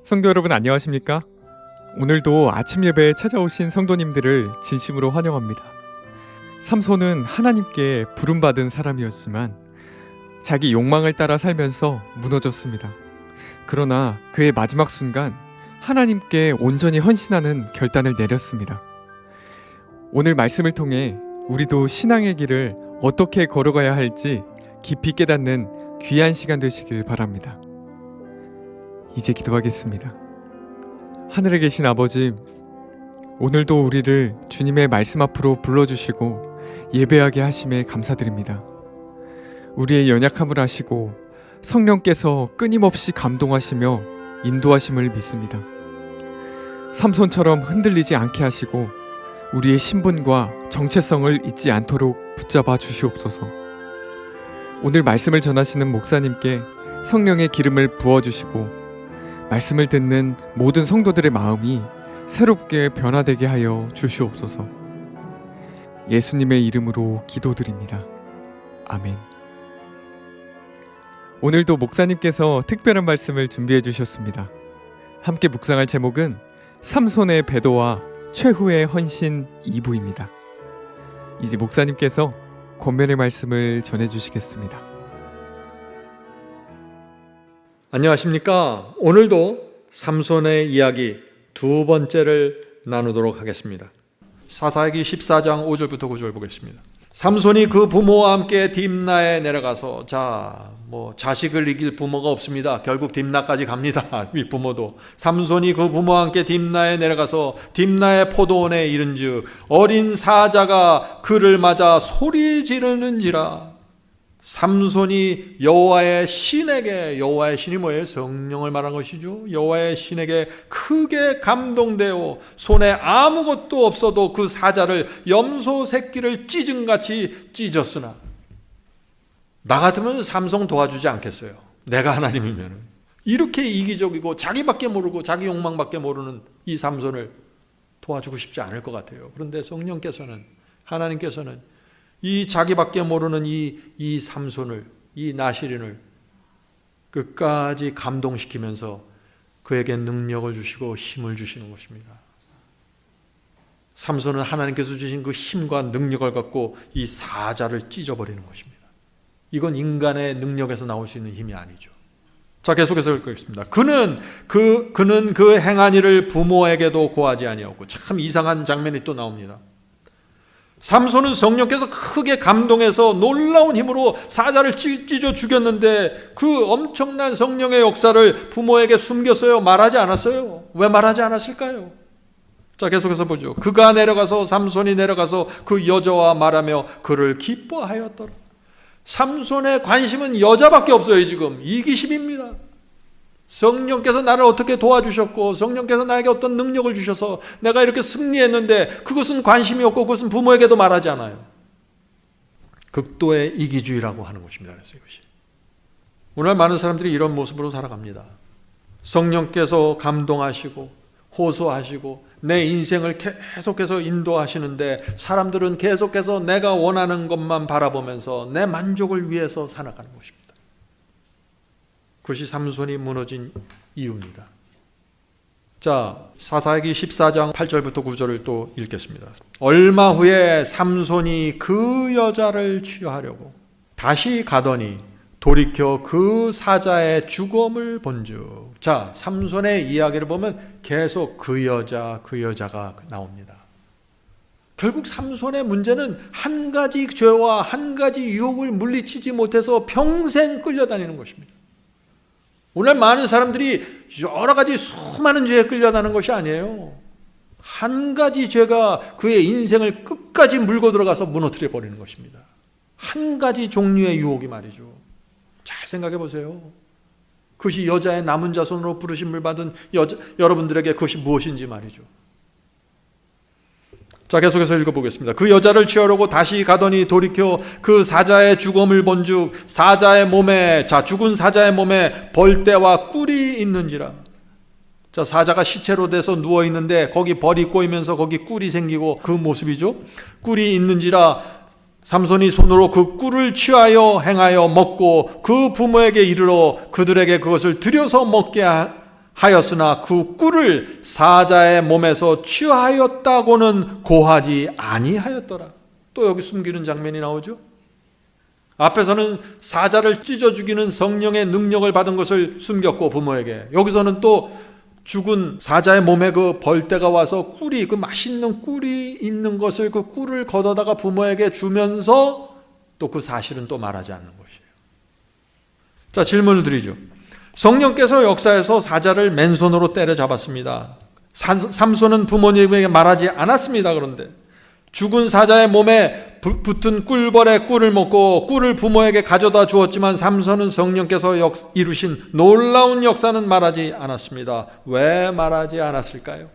성도 여러분 안녕하십니까? 오늘도 아침 예배에 찾아오신 성도님들을 진심으로 환영합니다. 삼손은 하나님께 부름받은 사람이었지만 자기 욕망을 따라 살면서 무너졌습니다. 그러나 그의 마지막 순간 하나님께 온전히 헌신하는 결단을 내렸습니다. 오늘 말씀을 통해 우리도 신앙의 길을 어떻게 걸어가야 할지 깊이 깨닫는 귀한 시간 되시길 바랍니다. 이제 기도하겠습니다. 하늘에 계신 아버지, 오늘도 우리를 주님의 말씀 앞으로 불러주시고 예배하게 하심에 감사드립니다. 우리의 연약함을 아시고 성령께서 끊임없이 감동하시며 인도하심을 믿습니다. 삼손처럼 흔들리지 않게 하시고 우리의 신분과 정체성을 잊지 않도록 붙잡아 주시옵소서. 오늘 말씀을 전하시는 목사님께 성령의 기름을 부어주시고 말씀을 듣는 모든 성도들의 마음이 새롭게 변화되게 하여 주시옵소서. 예수님의 이름으로 기도드립니다. 아멘. 오늘도 목사님께서 특별한 말씀을 준비해 주셨습니다. 함께 묵상할 제목은 삼손의 배도와 최후의 헌신 2부입니다. 이제 목사님께서 권면의 말씀을 전해 주시겠습니다. 안녕하십니까? 오늘도 삼손의 이야기 두 번째를 나누도록 하겠습니다. 사사기 14장 5절부터 9절 보겠습니다. 삼손이 그 부모와 함께 딥나에 내려가서 자식을 이길 부모가 없습니다. 결국 딥나까지 갑니다. 이 부모도. 삼손이 그 부모와 함께 딥나에 내려가서 딥나의 포도원에 이른즉 어린 사자가 그를 맞아 소리 지르는지라. 삼손이 여호와의 신에게, 여호와의 신이 뭐예요? 성령을 말한 것이죠. 여호와의 신에게 크게 감동되어 손에 아무것도 없어도 그 사자를 염소 새끼를 찢은같이 찢었으나. 나 같으면 삼손 도와주지 않겠어요. 내가 하나님이면. 이렇게 이기적이고 자기밖에 모르고 자기 욕망밖에 모르는 이 삼손을 도와주고 싶지 않을 것 같아요. 그런데 성령께서는, 하나님께서는 이 자기밖에 모르는 이 삼손을, 이 나시린을 끝까지 감동시키면서 그에게 능력을 주시고 힘을 주시는 것입니다. 삼손은 하나님께서 주신 그 힘과 능력을 갖고 이 사자를 찢어버리는 것입니다. 이건 인간의 능력에서 나올 수 있는 힘이 아니죠. 자, 계속해서 읽겠습니다. 그는 그 행한 일을 부모에게도 고하지 아니하고. 참 이상한 장면이 또 나옵니다. 삼손은 성령께서 크게 감동해서 놀라운 힘으로 사자를 찢어 죽였는데 그 엄청난 성령의 역사를 부모에게 숨겼어요? 말하지 않았어요? 왜 말하지 않았을까요? 자, 계속해서 보죠. 그가 내려가서, 삼손이 내려가서 그 여자와 말하며 그를 기뻐하였더라. 삼손의 관심은 여자밖에 없어요. 지금 이기심입니다. 성령께서 나를 어떻게 도와주셨고 성령께서 나에게 어떤 능력을 주셔서 내가 이렇게 승리했는데 그것은 관심이 없고 그것은 부모에게도 말하지 않아요. 극도의 이기주의라고 하는 것입니다. 그래서 이것이 오늘 많은 사람들이 이런 모습으로 살아갑니다. 성령께서 감동하시고 호소하시고 내 인생을 계속해서 인도하시는데 사람들은 계속해서 내가 원하는 것만 바라보면서 내 만족을 위해서 살아가는 것입니다. 그것이 삼손이 무너진 이유입니다. 자, 사사기 14장 8절부터 9절을 또 읽겠습니다. 얼마 후에 삼손이 그 여자를 취하려고 다시 가더니 돌이켜 그 사자의 죽음을 본즉. 자, 삼손의 이야기를 보면 계속 그 여자가 나옵니다. 결국 삼손의 문제는 한 가지 죄와 한 가지 유혹을 물리치지 못해서 평생 끌려다니는 것입니다. 오늘 많은 사람들이 여러 가지 수많은 죄에 끌려다니는 것이 아니에요. 한 가지 죄가 그의 인생을 끝까지 물고 들어가서 무너뜨려 버리는 것입니다. 한 가지 종류의 유혹이 말이죠. 잘 생각해 보세요. 그것이 여자의 남은 자손으로 부르심을 받은 여러분들에게 그것이 무엇인지 말이죠. 자, 계속해서 읽어보겠습니다. 그 여자를 취하려고 다시 가더니 돌이켜 그 사자의 죽음을 본즉 죽은 사자의 몸에 벌떼와 꿀이 있는지라. 자, 사자가 시체로 돼서 누워 있는데 거기 벌이 꼬이면서 거기 꿀이 생기고 그 모습이죠. 꿀이 있는지라 삼손이 손으로 그 꿀을 취하여 행하여 먹고 그 부모에게 이르러 그들에게 그것을 들여서 먹게 하였으나 그 꿀을 사자의 몸에서 취하였다고는 고하지 아니하였더라. 또 여기 숨기는 장면이 나오죠. 앞에서는 사자를 찢어 죽이는 성령의 능력을 받은 것을 숨겼고 부모에게, 여기서는 또 죽은 사자의 몸에 그 벌떼가 와서 꿀이, 그 맛있는 꿀이 있는 것을, 그 꿀을 걷어다가 부모에게 주면서 또 그 사실은 또 말하지 않는 것이에요. 자, 질문을 드리죠. 성령께서 역사에서 사자를 맨손으로 때려잡았습니다. 삼손은 부모님에게 말하지 않았습니다. 그런데 죽은 사자의 몸에 붙은 꿀벌의 꿀을 먹고 꿀을 부모에게 가져다 주었지만 삼손은 성령께서 이루신 놀라운 역사는 말하지 않았습니다. 왜 말하지 않았을까요?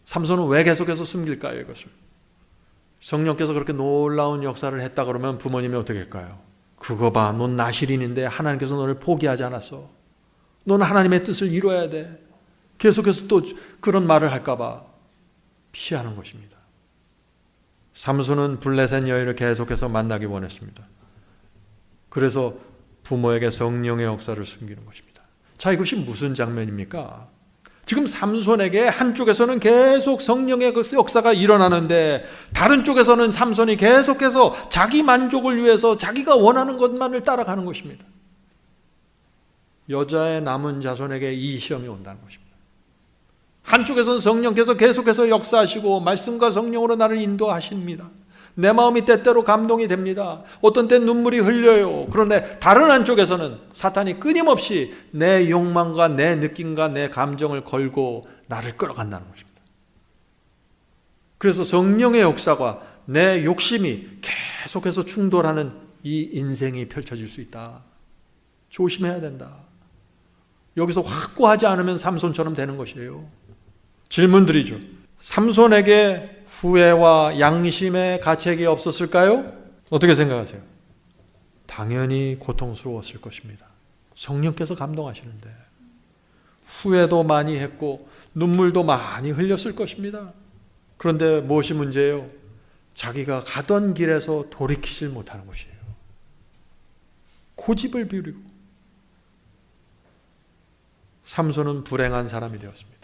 삼손은 왜 계속해서 숨길까요? 이것을 성령께서 그렇게 놀라운 역사를 했다 그러면 부모님이 어떻게 할까요? 그거 봐, 넌 나실인인데 하나님께서 너를 포기하지 않았어. 너는 하나님의 뜻을 이뤄야 돼. 계속해서 또 그런 말을 할까 봐 피하는 것입니다. 삼손은 블레셋 여인을 계속해서 만나기 원했습니다. 그래서 부모에게 성령의 역사를 숨기는 것입니다. 자, 이것이 무슨 장면입니까? 지금 삼손에게 한쪽에서는 계속 성령의 역사가 일어나는데 다른 쪽에서는 삼손이 계속해서 자기 만족을 위해서 자기가 원하는 것만을 따라가는 것입니다. 여자의 남은 자손에게 이 시험이 온다는 것입니다. 한쪽에서는 성령께서 계속해서 역사하시고 말씀과 성령으로 나를 인도하십니다. 내 마음이 때때로 감동이 됩니다. 어떤 때 눈물이 흘려요. 그런데 다른 한쪽에서는 사탄이 끊임없이 내 욕망과 내 느낌과 내 감정을 걸고 나를 끌어간다는 것입니다. 그래서 성령의 역사와 내 욕심이 계속해서 충돌하는 이 인생이 펼쳐질 수 있다. 조심해야 된다. 여기서 확고하지 않으면 삼손처럼 되는 것이에요. 질문 드리죠. 삼손에게 후회와 양심의 가책이 없었을까요? 어떻게 생각하세요? 당연히 고통스러웠을 것입니다. 성령께서 감동하시는데 후회도 많이 했고 눈물도 많이 흘렸을 것입니다. 그런데 무엇이 문제예요? 자기가 가던 길에서 돌이키질 못하는 것이에요. 고집을 부리고 삼손은 불행한 사람이 되었습니다.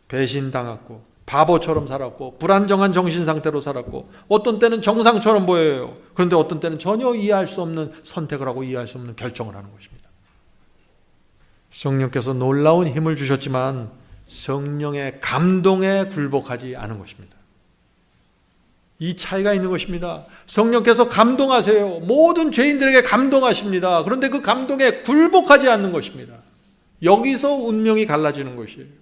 배신당했고 바보처럼 살았고 불안정한 정신상태로 살았고 어떤 때는 정상처럼 보여요. 그런데 어떤 때는 전혀 이해할 수 없는 선택을 하고 이해할 수 없는 결정을 하는 것입니다. 성령께서 놀라운 힘을 주셨지만 성령의 감동에 굴복하지 않은 것입니다. 이 차이가 있는 것입니다. 성령께서 감동하세요. 모든 죄인들에게 감동하십니다. 그런데 그 감동에 굴복하지 않는 것입니다. 여기서 운명이 갈라지는 것이에요.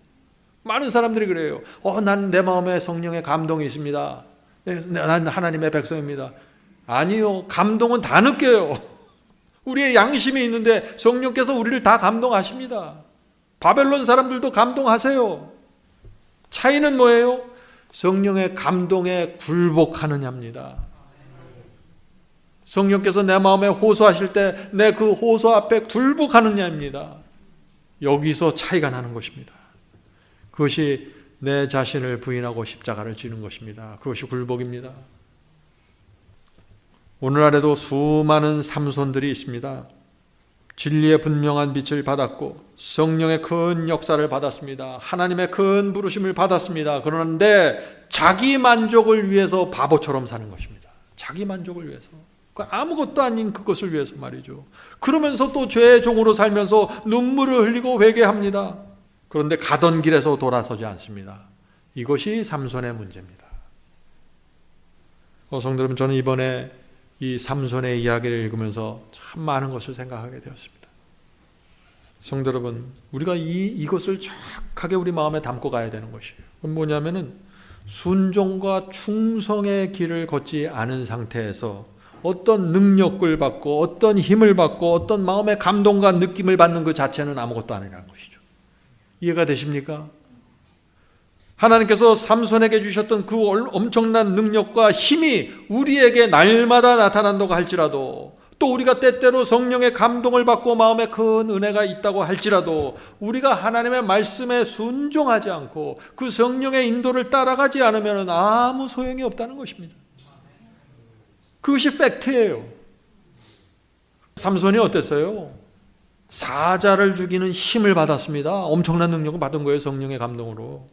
많은 사람들이 그래요. 난 내 마음에 성령의 감동이 있습니다. 난 하나님의 백성입니다. 아니요. 감동은 다 느껴요. 우리의 양심이 있는데 성령께서 우리를 다 감동하십니다. 바벨론 사람들도 감동하세요. 차이는 뭐예요? 성령의 감동에 굴복하느냐입니다. 성령께서 내 마음에 호소하실 때 내 그 호소 앞에 굴복하느냐입니다. 여기서 차이가 나는 것입니다. 그것이 내 자신을 부인하고 십자가를 지는 것입니다. 그것이 굴복입니다. 오늘날에도 수많은 삼손들이 있습니다. 진리의 분명한 빛을 받았고 성령의 큰 역사를 받았습니다. 하나님의 큰 부르심을 받았습니다. 그런데 자기 만족을 위해서 바보처럼 사는 것입니다. 자기 만족을 위해서. 아무것도 아닌 그것을 위해서 말이죠. 그러면서 또 죄의 종으로 살면서 눈물을 흘리고 회개합니다. 그런데 가던 길에서 돌아서지 않습니다. 이것이 삼손의 문제입니다. 성도 여러분, 저는 이번에 이 삼손의 이야기를 읽으면서 참 많은 것을 생각하게 되었습니다. 성도 여러분, 우리가 이것을 정확하게 우리 마음에 담고 가야 되는 것이에요. 그건 뭐냐면은 순종과 충성의 길을 걷지 않은 상태에서 어떤 능력을 받고 어떤 힘을 받고 어떤 마음의 감동과 느낌을 받는 그 자체는 아무것도 아니라는 것이죠. 이해가 되십니까? 하나님께서 삼손에게 주셨던 그 엄청난 능력과 힘이 우리에게 날마다 나타난다고 할지라도, 또 우리가 때때로 성령의 감동을 받고 마음에 큰 은혜가 있다고 할지라도 우리가 하나님의 말씀에 순종하지 않고 그 성령의 인도를 따라가지 않으면 아무 소용이 없다는 것입니다. 그것이 팩트예요. 삼손이 어땠어요? 사자를 죽이는 힘을 받았습니다. 엄청난 능력을 받은 거예요. 성령의 감동으로.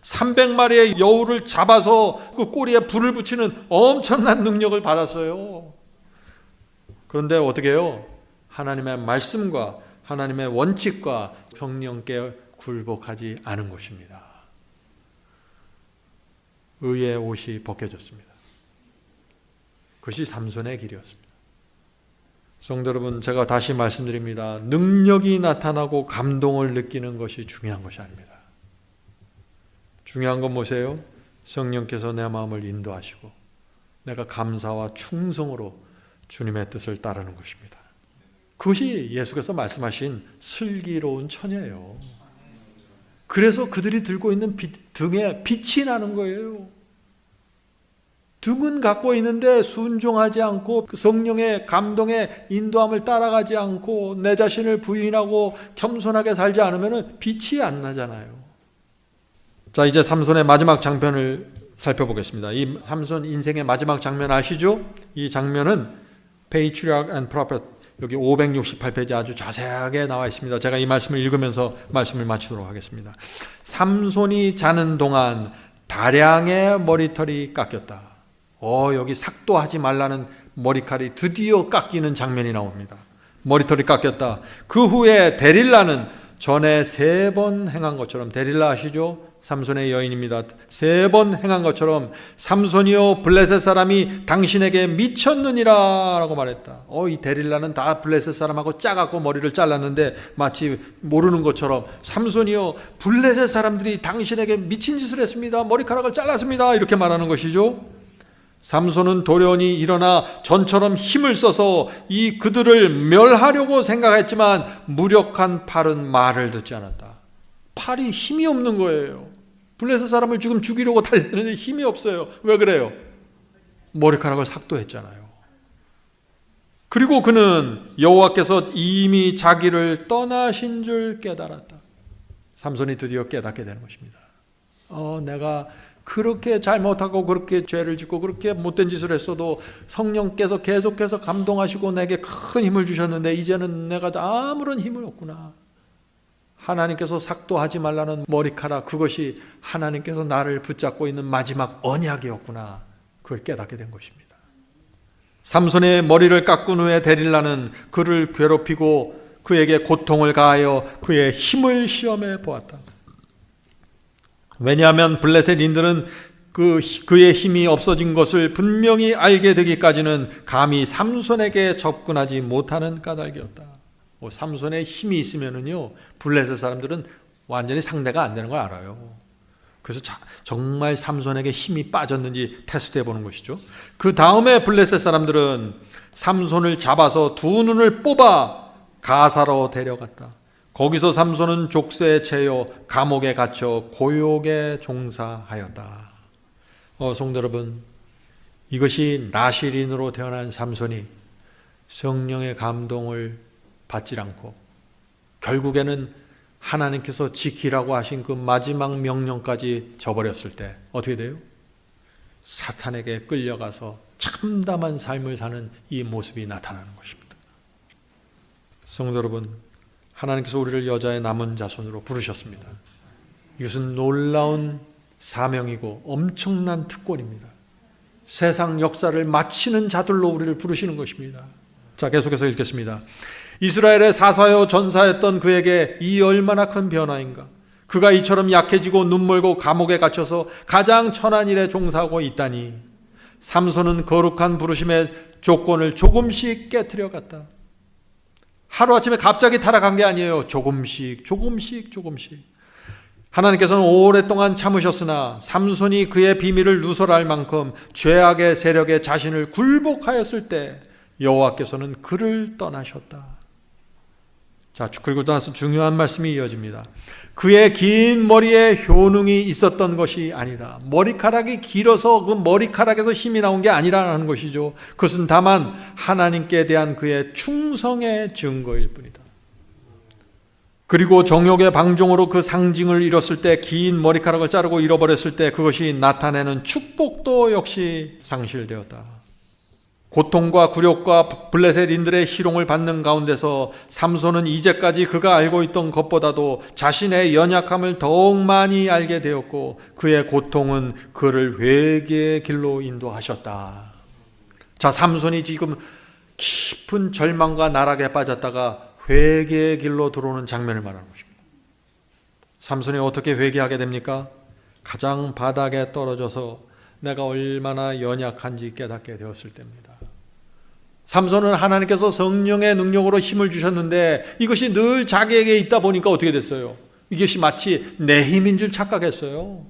300마리의 여우를 잡아서 그 꼬리에 불을 붙이는 엄청난 능력을 받았어요. 그런데 어떻게 해요? 하나님의 말씀과 하나님의 원칙과 성령께 굴복하지 않은 것입니다. 의의 옷이 벗겨졌습니다. 그것이 삼손의 길이었습니다. 성도 여러분, 제가 다시 말씀드립니다. 능력이 나타나고 감동을 느끼는 것이 중요한 것이 아닙니다. 중요한 건 뭐세요? 성령께서 내 마음을 인도하시고 내가 감사와 충성으로 주님의 뜻을 따르는 것입니다. 그것이 예수께서 말씀하신 슬기로운 처녀예요. 그래서 그들이 들고 있는 등에 빛이 나는 거예요. 등은 갖고 있는데 순종하지 않고 성령의 감동의 인도함을 따라가지 않고 내 자신을 부인하고 겸손하게 살지 않으면 빛이 안 나잖아요. 자, 이제 삼손의 마지막 장편을 살펴보겠습니다. 이 삼손 인생의 마지막 장면 아시죠? 이 장면은 Patriarch and Prophet 여기 568페이지 아주 자세하게 나와 있습니다. 제가 이 말씀을 읽으면서 말씀을 마치도록 하겠습니다. 삼손이 자는 동안 다량의 머리털이 깎였다. 여기 삭도하지 말라는 머리칼이 드디어 깎이는 장면이 나옵니다. 머리털이 깎였다. 그 후에 데릴라는 전에 3번 행한 것처럼, 데릴라 아시죠? 삼손의 여인입니다. 3번 행한 것처럼 삼손이여 블레셋 사람이 당신에게 미쳤느니라 라고 말했다. 이 데릴라는 다 블레셋 사람하고 짜갖고 머리를 잘랐는데 마치 모르는 것처럼 삼손이여 블레셋 사람들이 당신에게 미친 짓을 했습니다. 머리카락을 잘랐습니다. 이렇게 말하는 것이죠. 삼손은 도련히 일어나 전처럼 힘을 써서 그들을 멸하려고 생각했지만 무력한 팔은 말을 듣지 않았다. 팔이 힘이 없는 거예요. 블레셋 사람을 지금 죽이려고 달리는데 힘이 없어요. 왜 그래요? 머리카락을 삭도했잖아요. 그리고 그는 여호와께서 이미 자기를 떠나신 줄 깨달았다. 삼손이 드디어 깨닫게 되는 것입니다. 내가 그렇게 잘못하고 그렇게 죄를 짓고 그렇게 못된 짓을 했어도 성령께서 계속해서 감동하시고 내게 큰 힘을 주셨는데 이제는 내가 아무런 힘을 없구나. 하나님께서 삭도하지 말라는 머리카락, 그것이 하나님께서 나를 붙잡고 있는 마지막 언약이었구나. 그걸 깨닫게 된 것입니다. 삼손의 머리를 깎은 후에 데릴라는 그를 괴롭히고 그에게 고통을 가하여 그의 힘을 시험해 보았다. 왜냐하면 블레셋인들은 그의 힘이 없어진 것을 분명히 알게 되기까지는 감히 삼손에게 접근하지 못하는 까닭이었다. 삼손의 힘이 있으면은요, 블레셋 사람들은 완전히 상대가 안 되는 걸 알아요. 그래서 정말 삼손에게 힘이 빠졌는지 테스트해 보는 것이죠. 그 다음에 블레셋 사람들은 삼손을 잡아서 2눈을 뽑아 가사로 데려갔다. 거기서 삼손은 족쇄에 채여 감옥에 갇혀 고욕에 종사하였다. 성도 여러분, 이것이 나실인으로 태어난 삼손이 성령의 감동을 받지 않고 결국에는 하나님께서 지키라고 하신 그 마지막 명령까지 저버렸을 때 어떻게 돼요? 사탄에게 끌려가서 참담한 삶을 사는 이 모습이 나타나는 것입니다. 성도 여러분, 하나님께서 우리를 여자의 남은 자손으로 부르셨습니다. 이것은 놀라운 사명이고 엄청난 특권입니다. 세상 역사를 마치는 자들로 우리를 부르시는 것입니다. 자, 계속해서 읽겠습니다. 이스라엘의 사사여 전사였던 그에게 이 얼마나 큰 변화인가. 그가 이처럼 약해지고 눈멀고 감옥에 갇혀서 가장 천한 일에 종사하고 있다니. 삼손은 거룩한 부르심의 조건을 조금씩 깨트려 갔다. 하루아침에 갑자기 타락한 게 아니에요. 조금씩. 하나님께서는 오랫동안 참으셨으나 삼손이 그의 비밀을 누설할 만큼 죄악의 세력에 자신을 굴복하였을 때 여호와께서는 그를 떠나셨다. 자, 그리고 나서 중요한 말씀이 이어집니다. 그의 긴 머리에 효능이 있었던 것이 아니다. 머리카락이 길어서 그 머리카락에서 힘이 나온 게 아니라는 것이죠. 그것은 다만 하나님께 대한 그의 충성의 증거일 뿐이다. 그리고 정욕의 방종으로 그 상징을 잃었을 때, 긴 머리카락을 자르고 잃어버렸을 때 그것이 나타내는 축복도 역시 상실되었다. 고통과 굴욕과 블레셋인들의 희롱을 받는 가운데서 삼손은 이제까지 그가 알고 있던 것보다도 자신의 연약함을 더욱 많이 알게 되었고 그의 고통은 그를 회개의 길로 인도하셨다. 자, 삼손이 지금 깊은 절망과 나락에 빠졌다가 회개의 길로 들어오는 장면을 말하는 것입니다. 삼손이 어떻게 회개하게 됩니까? 가장 바닥에 떨어져서 내가 얼마나 연약한지 깨닫게 되었을 때입니다. 삼손은 하나님께서 성령의 능력으로 힘을 주셨는데 이것이 늘 자기에게 있다 보니까 어떻게 됐어요? 이것이 마치 내 힘인 줄 착각했어요.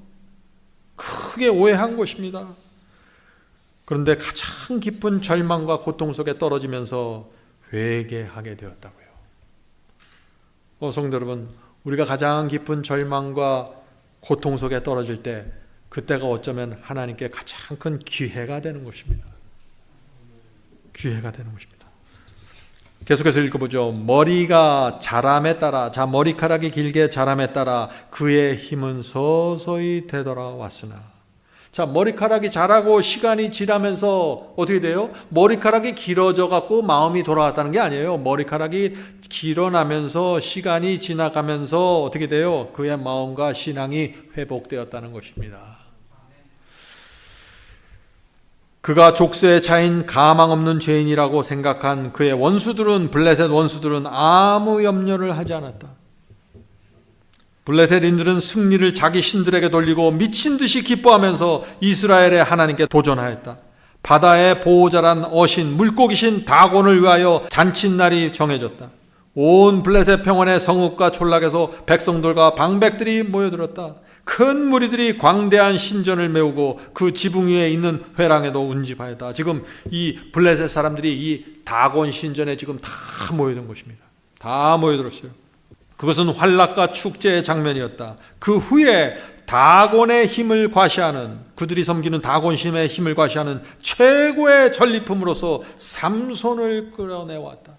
크게 오해한 것입니다. 그런데 가장 깊은 절망과 고통 속에 떨어지면서 회개하게 되었다고요. 성도 여러분, 우리가 가장 깊은 절망과 고통 속에 떨어질 때 그때가 어쩌면 하나님께 가장 큰 기회가 되는 것입니다. 기회가 되는 것입니다. 계속해서 읽어보죠. 머리가 자람에 따라, 자, 머리카락이 길게 자람에 따라 그의 힘은 서서히 되돌아왔으나. 자, 머리카락이 자라고 시간이 지나면서 어떻게 돼요? 머리카락이 길어져 갖고 마음이 돌아왔다는 게 아니에요. 머리카락이 길어나면서 시간이 지나가면서 어떻게 돼요? 그의 마음과 신앙이 회복되었다는 것입니다. 그가 족쇄에 차인 가망 없는 죄인이라고 생각한 그의 원수들은, 블레셋 원수들은 아무 염려를 하지 않았다. 블레셋인들은 승리를 자기 신들에게 돌리고 미친 듯이 기뻐하면서 이스라엘의 하나님께 도전하였다. 바다의 보호자란 어신, 물고기신 다곤을 위하여 잔칫날이 정해졌다. 온 블레셋 평원의 성읍과 촌락에서 백성들과 방백들이 모여들었다. 큰 무리들이 광대한 신전을 메우고 그 지붕 위에 있는 회랑에도 운집하였다. 지금 이 블레셋 사람들이 이 다곤 신전에 지금 다 모여든 것입니다. 다 모여들었어요. 그것은 환락과 축제의 장면이었다. 그 후에 다곤의 힘을 과시하는, 그들이 섬기는 다곤 신의 힘을 과시하는 최고의 전리품으로서 삼손을 끌어내왔다.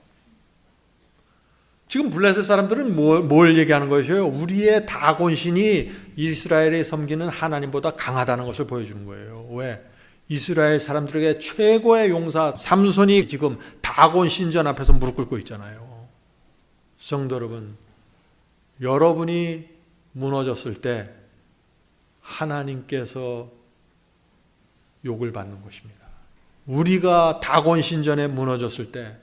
지금 블레셋 사람들은 뭘 얘기하는 것이에요? 우리의 다곤 신이 이스라엘이 섬기는 하나님보다 강하다는 것을 보여주는 거예요. 왜? 이스라엘 사람들에게 최고의 용사 삼손이 지금 다곤 신전 앞에서 무릎 꿇고 있잖아요. 성도 여러분, 여러분이 무너졌을 때 하나님께서 욕을 받는 것입니다. 우리가 다곤 신전에 무너졌을 때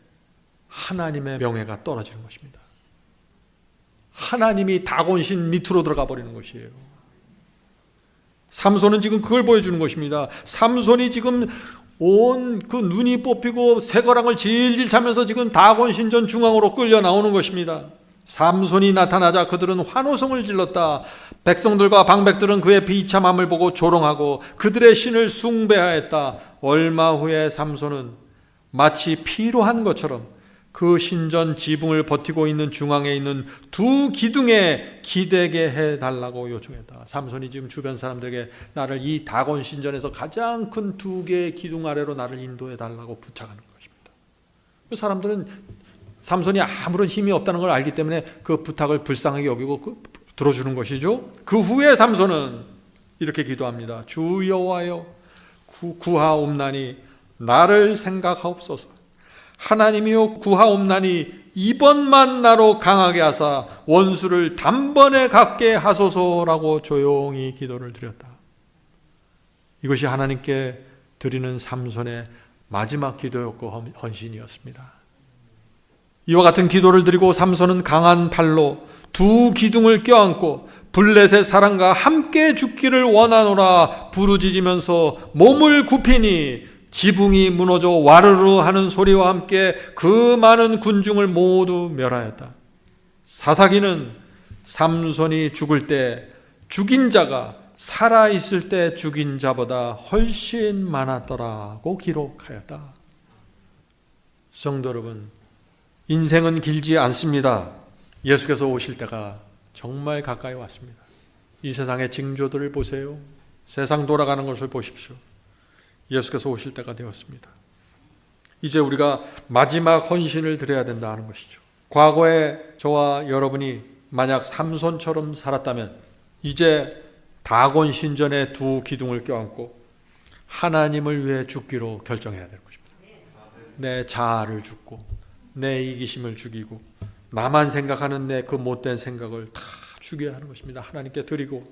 하나님의 명예가 떨어지는 것입니다. 하나님이 다곤신 밑으로 들어가 버리는 것이에요. 삼손은 지금 그걸 보여주는 것입니다. 삼손이 지금 온 그 눈이 뽑히고 쇠거랑을 질질 차면서 지금 다곤 신전 중앙으로 끌려 나오는 것입니다. 삼손이 나타나자 그들은 환호성을 질렀다. 백성들과 방백들은 그의 비참함을 보고 조롱하고 그들의 신을 숭배하였다. 얼마 후에 삼손은 마치 피로 한 것처럼 그 신전 지붕을 버티고 있는 중앙에 있는 두 기둥에 기대게 해달라고 요청했다. 삼손이 지금 주변 사람들에게 나를 이 다곤 신전에서 가장 큰 두 개의 기둥 아래로 나를 인도해달라고 부탁하는 것입니다. 그 사람들은 삼손이 아무런 힘이 없다는 걸 알기 때문에 그 부탁을 불쌍하게 여기고 들어주는 것이죠. 그 후에 삼손은 이렇게 기도합니다. 주 여호와여, 구하옵나니 나를 생각하옵소서. 하나님이여, 구하옵나니 이번만 나로 강하게 하사 원수를 단번에 갖게 하소서라고 조용히 기도를 드렸다. 이것이 하나님께 드리는 삼손의 마지막 기도였고 헌신이었습니다. 이와 같은 기도를 드리고 삼손은 강한 팔로 두 기둥을 껴안고 블레셋 사람과 함께 죽기를 원하노라 부르짖으면서 몸을 굽히니 지붕이 무너져 와르르 하는 소리와 함께 그 많은 군중을 모두 멸하였다. 사사기는 삼손이 죽을 때 죽인 자가 살아있을 때 죽인 자보다 훨씬 많았더라고 기록하였다. 성도 여러분, 인생은 길지 않습니다. 예수께서 오실 때가 정말 가까이 왔습니다. 이 세상의 징조들을 보세요. 세상 돌아가는 것을 보십시오. 예수께서 오실 때가 되었습니다. 이제 우리가 마지막 헌신을 드려야 된다 하는 것이죠. 과거에 저와 여러분이 만약 삼손처럼 살았다면 이제 다곤 신전의 두 기둥을 껴안고 하나님을 위해 죽기로 결정해야 될 것입니다. 내 자아를 죽고 내 이기심을 죽이고 나만 생각하는 내 그 못된 생각을 다 죽여야 하는 것입니다. 하나님께 드리고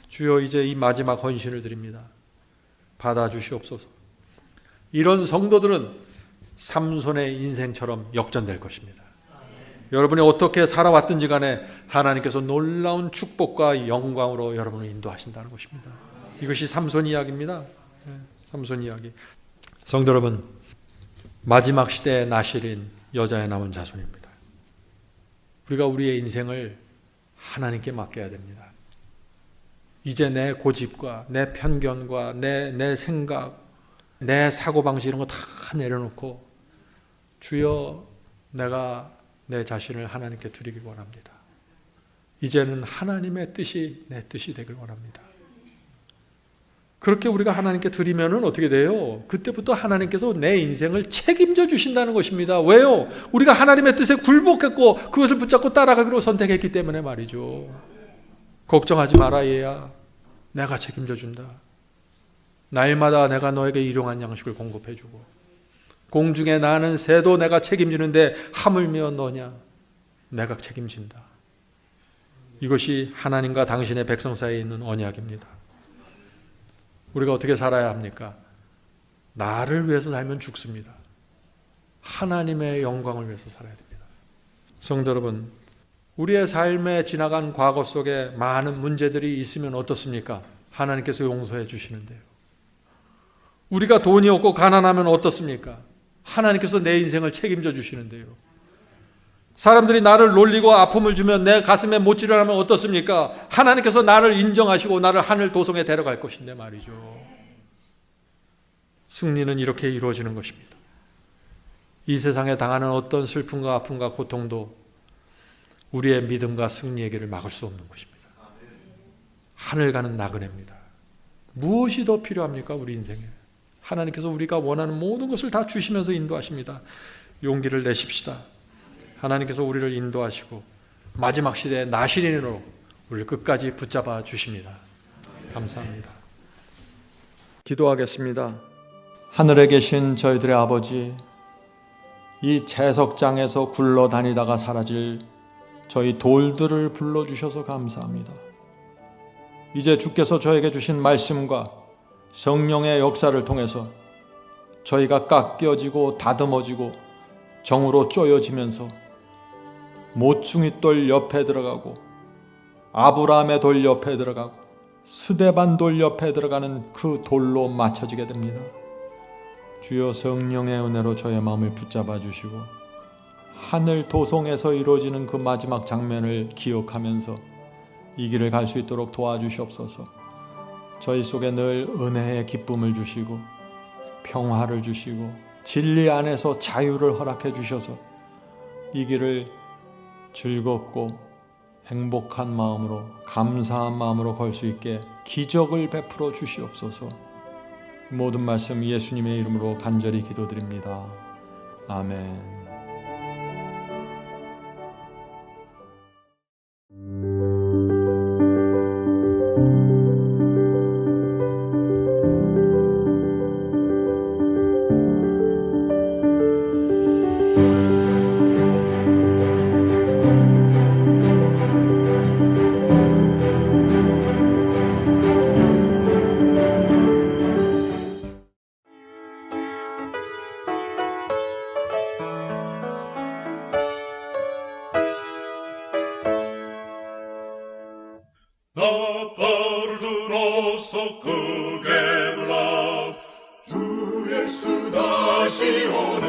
주여 이제 이 마지막 헌신을 드립니다. 받아주시옵소서. 이런 성도들은 삼손의 인생처럼 역전될 것입니다. 여러분이 어떻게 살아왔든지 간에 하나님께서 놀라운 축복과 영광으로 여러분을 인도하신다는 것입니다. 이것이 삼손 이야기입니다. 삼손 이야기. 성도 여러분, 마지막 시대의 나실인 여자의 남은 자손입니다. 우리가 우리의 인생을 하나님께 맡겨야 됩니다. 이제 내 고집과 내 편견과 내 생각, 내 사고방식 이런 거 다 내려놓고 주여 내가 내 자신을 하나님께 드리기 원합니다. 이제는 하나님의 뜻이 내 뜻이 되길 원합니다. 그렇게 우리가 하나님께 드리면은 어떻게 돼요? 그때부터 하나님께서 내 인생을 책임져 주신다는 것입니다. 왜요? 우리가 하나님의 뜻에 굴복했고 그것을 붙잡고 따라가기로 선택했기 때문에 말이죠. 걱정하지 마라 얘야. 내가 책임져 준다. 날마다 내가 너에게 일용한 양식을 공급해 주고 공중에 나는 새도 내가 책임지는데 하물며 너냐? 내가 책임진다. 이것이 하나님과 당신의 백성 사이에 있는 언약입니다. 우리가 어떻게 살아야 합니까? 나를 위해서 살면 죽습니다. 하나님의 영광을 위해서 살아야 됩니다. 성도 여러분, 우리의 삶에 지나간 과거 속에 많은 문제들이 있으면 어떻습니까? 하나님께서 용서해 주시는데요. 우리가 돈이 없고 가난하면 어떻습니까? 하나님께서 내 인생을 책임져 주시는데요. 사람들이 나를 놀리고 아픔을 주면 내 가슴에 못질을 하면 어떻습니까? 하나님께서 나를 인정하시고 나를 하늘 도성에 데려갈 것인데 말이죠. 승리는 이렇게 이루어지는 것입니다. 이 세상에 당하는 어떤 슬픔과 아픔과 고통도 우리의 믿음과 승리의 길을 막을 수 없는 것입니다. 하늘 가는 나그네입니다. 무엇이 더 필요합니까? 우리 인생에. 하나님께서 우리가 원하는 모든 것을 다 주시면서 인도하십니다. 용기를 내십시다. 하나님께서 우리를 인도하시고 마지막 시대의 나실인으로 우리를 끝까지 붙잡아 주십니다. 감사합니다. 기도하겠습니다. 하늘에 계신 저희들의 아버지, 이 채석장에서 굴러다니다가 사라질 저희 돌들을 불러주셔서 감사합니다. 이제 주께서 저에게 주신 말씀과 성령의 역사를 통해서 저희가 깎여지고 다듬어지고 정으로 쪼여지면서 모퉁이 돌 옆에 들어가고 아브라함의 돌 옆에 들어가고 스데반 돌 옆에 들어가는 그 돌로 맞춰지게 됩니다. 주여 성령의 은혜로 저의 마음을 붙잡아 주시고 하늘 도성에서 이루어지는 그 마지막 장면을 기억하면서 이 길을 갈 수 있도록 도와주시옵소서. 저희 속에 늘 은혜의 기쁨을 주시고 평화를 주시고 진리 안에서 자유를 허락해 주셔서 이 길을 즐겁고 행복한 마음으로 감사한 마음으로 걸 수 있게 기적을 베풀어 주시옵소서. 모든 말씀 예수님의 이름으로 간절히 기도드립니다. 아멘. 나팔을 들어서 크게 불러 주 예수 다시 오네.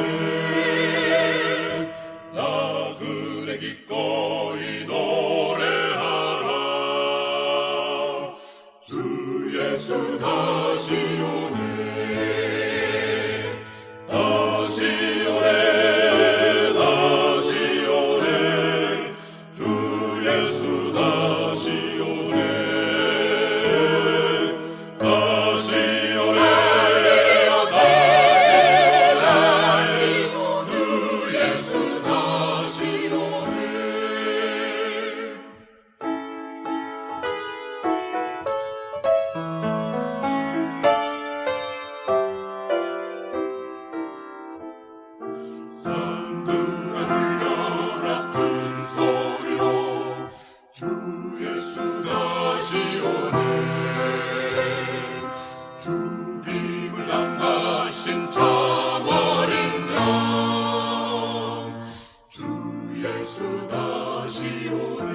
나그네 기꺼이 노래하라. 주 예수 다시 오네. 다시 오네. 다시 오네. 주 예수 다시 오네. 다시 오네. 다시 오네. 다시 오네 죽임을 당하신 저버린 양 주 예수 다시 오네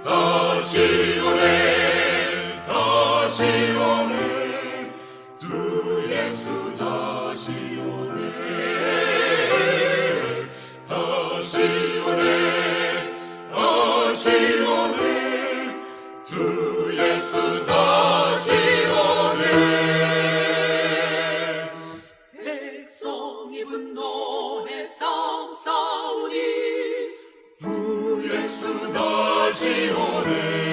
다시 오네 다시 오네 주 예수 다시 오네 다시 오네 다시 오네 주 예수 다시 오네 백성이 분노해 싸움 싸우니 주 예수 다시 오네